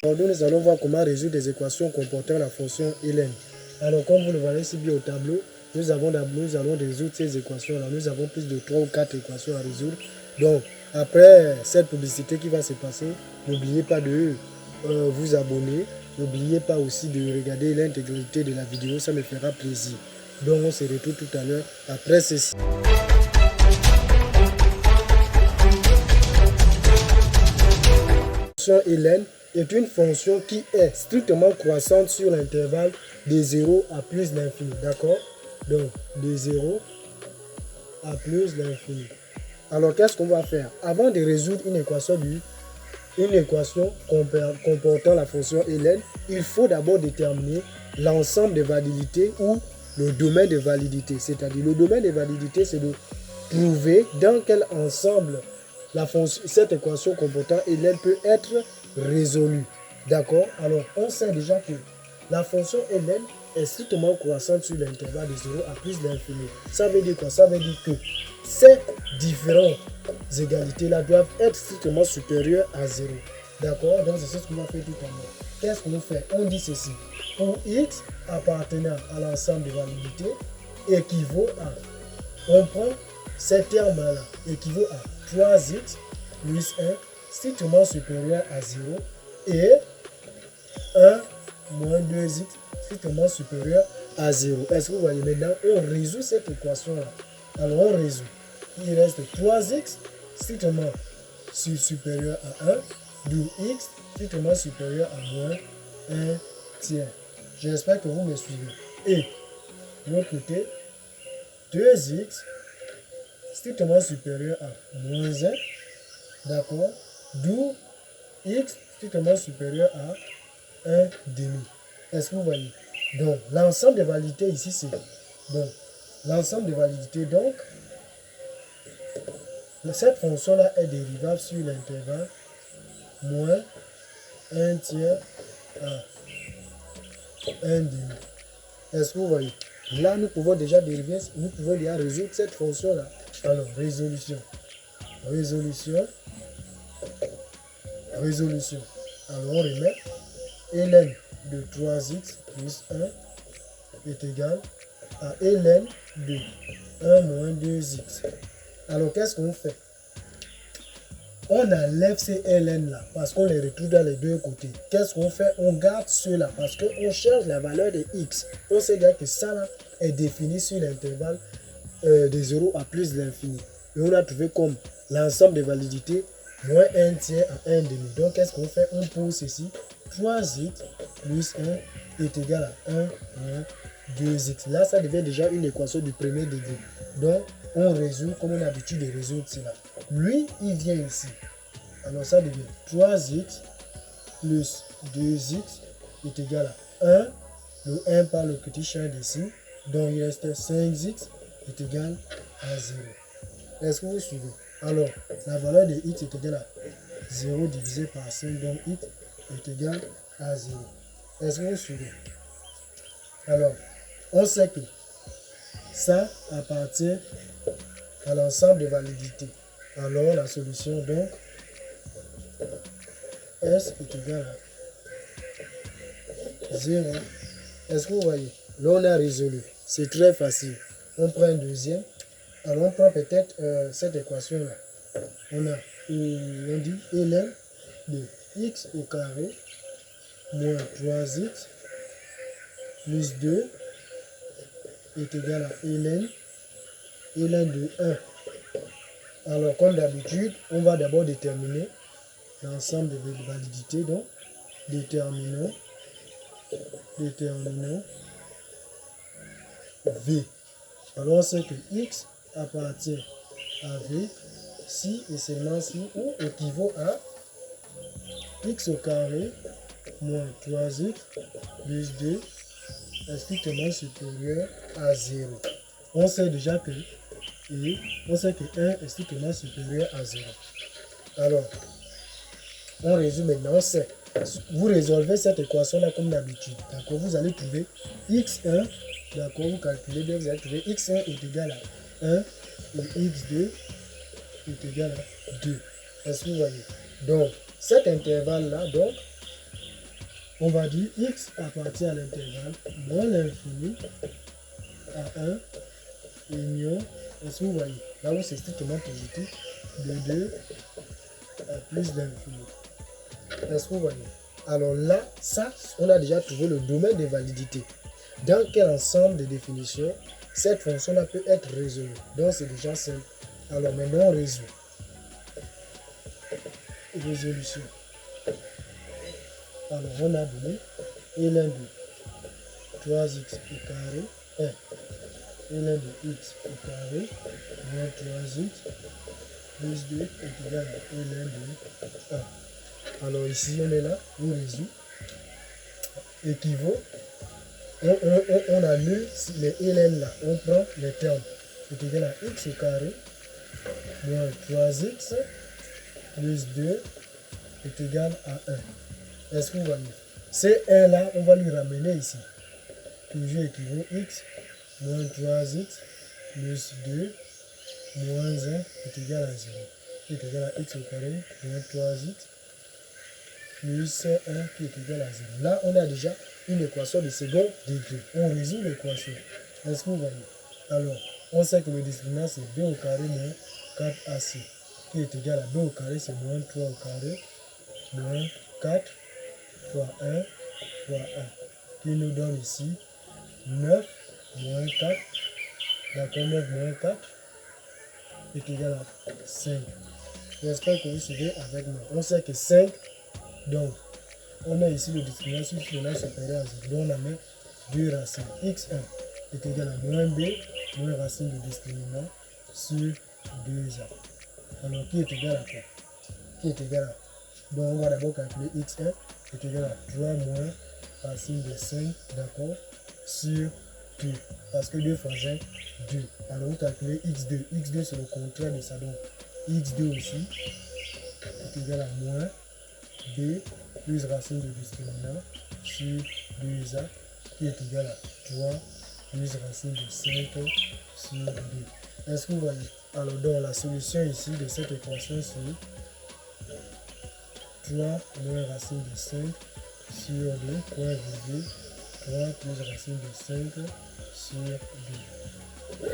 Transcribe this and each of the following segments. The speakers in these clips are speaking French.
Aujourd'hui, nous allons voir comment résoudre des équations comportant la fonction ln. Alors, comme vous le voyez ici bien au tableau, nous allons résoudre ces équations-là. Nous avons plus de 3 ou 4 équations à résoudre. Donc, après cette publicité qui va se passer, n'oubliez pas de vous abonner. N'oubliez pas aussi de regarder l'intégralité de la vidéo, ça me fera plaisir. Donc, on se retrouve tout à l'heure après ceci. La fonction ln est une fonction qui est strictement croissante sur l'intervalle de 0 à plus l'infini. D'accord? Donc, de 0 à plus l'infini. Alors, qu'est-ce qu'on va faire? Avant de résoudre une équation comportant la fonction ln, il faut d'abord déterminer l'ensemble de validité ou le domaine de validité. C'est-à-dire, le domaine de validité, c'est de prouver dans quel ensemble cette équation comportant ln peut être résolue. D'accord? Alors, on sait déjà que la fonction ln est strictement croissante sur l'intervalle de 0 à plus l'infini. Ça veut dire quoi? Ça veut dire que ces différentes égalités-là doivent être strictement supérieures à 0. D'accord? Donc, c'est ce qu'on va faire tout à l'heure. Qu'est-ce qu'on fait? On dit ceci. Pour x appartenant à l'ensemble des validités équivaut à... On prend ces termes-là équivaut à 3x plus 1 strictement supérieur à 0 et 1 moins 2x strictement supérieur à 0. Est-ce que vous voyez? Maintenant, on résout cette équation-là. Alors, on résout. Il reste 3x strictement supérieur à 1, d'où x strictement supérieur à moins 1 tiers. J'espère que vous me suivez. Et, de l'autre côté, 2x strictement supérieur à moins 1, d'accord, d'où x strictement supérieur à 1 demi. Est-ce que vous voyez? Donc, l'ensemble des validités ici, c'est... Donc, l'ensemble des validités, donc, cette fonction-là est dérivable sur l'intervalle moins 1 tiers à 1 demi. Est-ce que vous voyez? Là, nous pouvons déjà dériver, nous pouvons déjà résoudre cette fonction-là. Alors, résolution. Alors, on remet ln de 3x plus 1 est égal à ln de 1 moins 2x. Alors, qu'est-ce qu'on fait? On enlève ces ln là parce qu'on les retrouve dans les deux côtés. Qu'est-ce qu'on fait? On garde ceux-là parce qu'on cherche la valeur de x. On sait bien que ça là est défini sur l'intervalle de 0 à plus l'infini. Et on a trouvé comme l'ensemble des validités moins 1 tiers à 1 demi. Donc, qu'est-ce qu'on fait? On pose ceci. 3x plus 1 est égal à 1 moins 2x. Là, ça devient déjà une équation du premier degré. Donc, on résout comme on a l'habitude de résoudre cela. Lui, il vient ici. Alors, ça devient 3x plus 2x est égal à 1. Le 1 par le petit champ d'ici. Donc, il reste 5x est égal à 0. Est-ce que vous suivez? Alors, la valeur de x est égale à 0 divisé par 5. Donc, x est égal à 0. Est-ce que vous suivez? Alors, on sait que ça appartient à l'ensemble des validités. Alors, la solution, donc, S est égal à 0. Est-ce que vous voyez? Là, on a résolu. C'est très facile. On prend un deuxième. Alors, on prend peut-être cette équation-là. On dit ln de x au carré moins 3x plus 2 est égal à ln de 1. Alors, comme d'habitude, on va d'abord déterminer l'ensemble des validités. Donc, déterminons V. Alors, on sait que x appartient à V si et seulement si ou équivaut à x au carré moins 3x plus 2 est strictement supérieur à 0. On sait déjà que 1 est strictement supérieur à 0. Alors, on résume maintenant. On sait. Vous résolvez cette équation-là comme d'habitude. D'accord? Vous allez trouver x1. D'accord? Vous calculez bien. Vous allez trouver x1 est égal à 1 et x2 est égal à 2. Est-ce que vous voyez? Donc, cet intervalle-là, donc, On va dire x appartient à l'intervalle moins l'infini à 1 union, est-ce que vous voyez, là où c'est strictement positif, de 2 à plus d'infini. Est-ce que vous voyez? Alors là, ça, on a déjà trouvé le domaine de validité. Dans quel ensemble de définitions cette fonction-là peut être résolue? Donc c'est déjà simple. Alors maintenant on résout. Résolution. Alors on a donné ln de 3x au carré 1. ln de x au carré moins 3x plus 2 est égal à ln de 1. Alors ici on est là, on résout. Équivaut. On annule les ln là, on prend les termes. C'est égal à x au carré moins 3x plus 2 est égal à 1. Est-ce que vous voyez? Ces 1 là, on va lui ramener ici. Toujours équivaut x moins 3x plus 2 moins 1 est égal à 0. Qui est égal à x au carré moins 3x plus 1 qui est égal à 0. Là, on a déjà une équation de second degré. On résout l'équation. Est-ce que vous voyez? Alors, on sait que le discriminant c'est b au carré moins 4ac qui est égal à b au carré, c'est moins 3 au carré moins 4 fois 1 fois 1 qui nous donne ici 9 moins 4. D'accord, 9 moins 4 est égal à 5. J'espère que vous suivez avec moi. On sait que 5, donc on a ici le discriminant sur le supérieur à 0. Donc on a mis 2 racines. x1 est égal à moins b moins racine de discriminant sur 2a. Alors qui est égal à quoi? Qui est égal à... Donc on va d'abord calculer x1 est égal à 3 moins racine de 5, d'accord, sur 2. Parce que 2 fois 5, 2. Alors vous calculez x2. x2 c'est le contraire de ça. Donc x2 aussi est égal à moins b plus racine de discriminant sur 2a qui est égal à 3 plus racine de 5 sur 2. Est-ce que vous voyez? Alors donc la solution ici de cette équation c'est 3 moins racine de 5 sur 2, point virgule, 3 plus racine de 5 sur 2.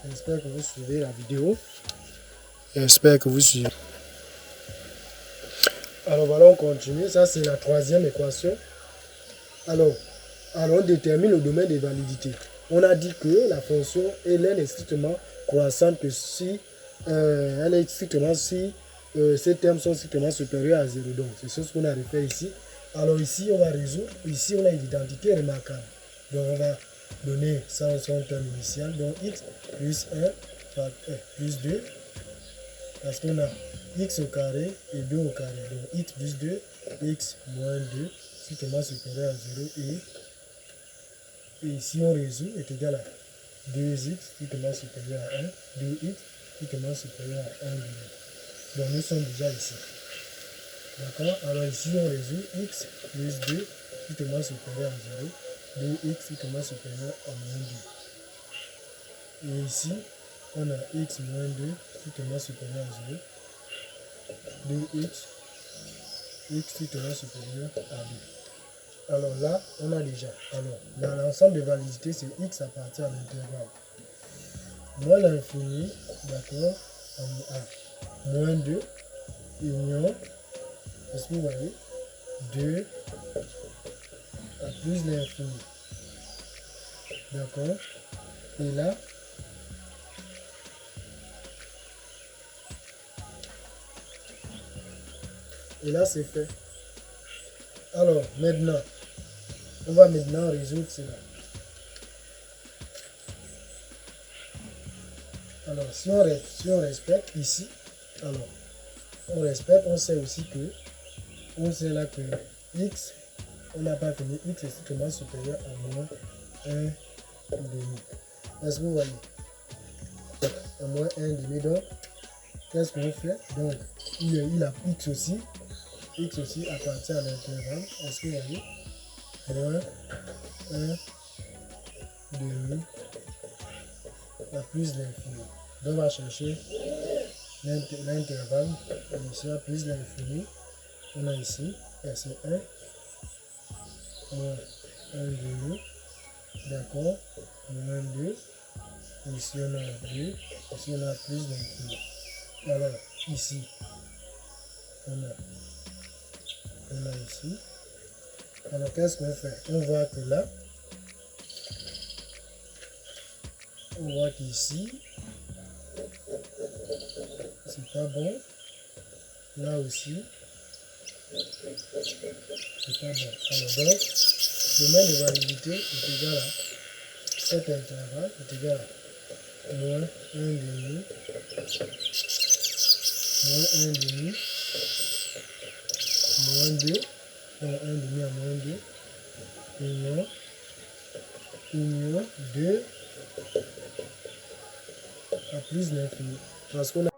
J'espère que vous suivez la vidéo. J'espère que vous suivez. Alors voilà, on continue. Ça, c'est la troisième équation. Alors, on détermine le domaine de validité. On a dit que la fonction ln est strictement croissante que si elle est strictement si ces termes sont strictement supérieurs à 0. Donc, c'est ce qu'on a refait ici. Alors ici, on va résoudre. Ici, on a une identité remarquable. Donc, on va donner ça son terme initial. Donc, x plus 1 plus 2. Parce qu'on a x au carré et 2 au carré. Donc, x plus 2, x moins 2, strictement supérieur à 0. Et ici, on résout est égal à 2x strictement supérieur à 1, 2x strictement supérieur à 1. Donc, nous sommes déjà ici. D'accord? Alors ici, on résout x plus 2 strictement supérieur à 0, 2x strictement supérieur à moins 2. Et ici, on a x moins 2 strictement supérieur à 0, 2x, x strictement supérieur à 2. Alors là, on a déjà. Alors, dans l'ensemble de validité, c'est x appartient à l'intervalle. Moins l'infini, d'accord, à moins 2, union, est-ce que vous voyez, 2 à plus l'infini. D'accord. Et là, c'est fait. Alors, maintenant, on va maintenant résoudre cela. Alors, si on respecte ici, alors, on respecte, on sait aussi que, on sait là que x, on n'a pas fini, x est strictement supérieur à moins 1,5. Est-ce que vous voyez? À moins 1,5, donc, qu'est-ce qu'on fait? Donc, il a x aussi appartient à l'intervalle. Est-ce que vous voyez? Moins 1,5 à plus l'infini. Donc on va chercher l'intervalle ici à plus l'infini. On a ici, c'est 1 moins 1 demi, d'accord, moins 2, ici on a 2, ici on a plus d'infini. Alors, ici, on a ici. Alors, qu'est-ce qu'on fait? On voit que là, on voit qu'ici, c'est pas bon. Là aussi, c'est pas bon. Alors, donc, le domaine de validité est égal à cet intervalle, est égal à moins 1 demi, moins 1 demi, moins 2, donc 1 demi à moins 2, union 2 à plus d'infini. Parce qu'on